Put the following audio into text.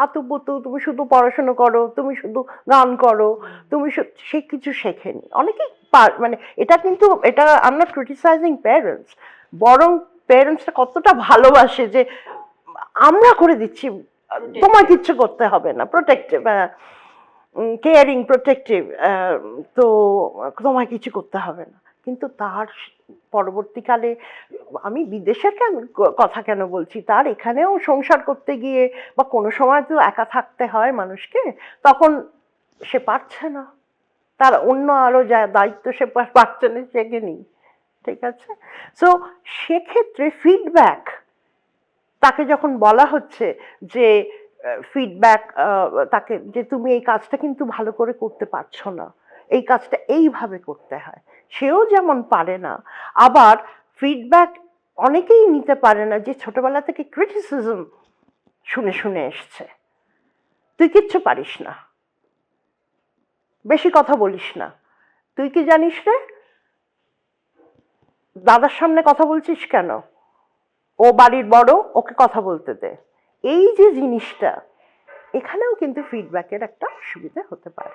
আতুপুতু, তুমি শুধু পড়াশোনা করো, তুমি শুধু গান করো, তুমি সে কিছু শেখেনি অনেকেই। মানে এটা কিন্তু এটা I am not criticising parents, বরং প্যারেন্টসরা কতটা ভালোবাসে যে আমরা করে দিচ্ছি, তোমার কিচ্ছু করতে হবে না, প্রোটেক্টিভ, কেয়ারিং, প্রোটেক্টিভ, তো তোমায় কিছু করতে হবে না। কিন্তু তার পরবর্তীকালে আমি বিদেশের কথা কেন বলছি, তার এখানেও সংসার করতে গিয়ে বা কোনো সময় তো একা থাকতে হয় মানুষকে, তখন সে পারছে না, তার অন্য আরো যা দায়িত্ব সে পারছে না, সে নেই। ঠিক আছে, সো সেক্ষেত্রে ফিডব্যাক, তাকে যখন বলা হচ্ছে যে ফিডব্যাক, তাকে যে তুমি এই কাজটা কিন্তু ভালো করে করতে পারছো না, এই কাজটা এইভাবে করতে হয়, সেও যেমন পারে না, আবার ফিডব্যাক অনেকেই নিতে পারে না যে ছোটবেলা থেকে ক্রিটিসিজম শুনে শুনে এসছে, তুই কিচ্ছু পারিস না, বেশি কথা বলিস না, তুই কি জানিস রে, দাদার সামনে কথা বলছিস কেন, ও বাড়ির বড়, ওকে কথা বলতে দে। এই যে জিনিসটা, এখানেও কিন্তু ফিডব্যাকের একটা সুবিধা হতে পারে।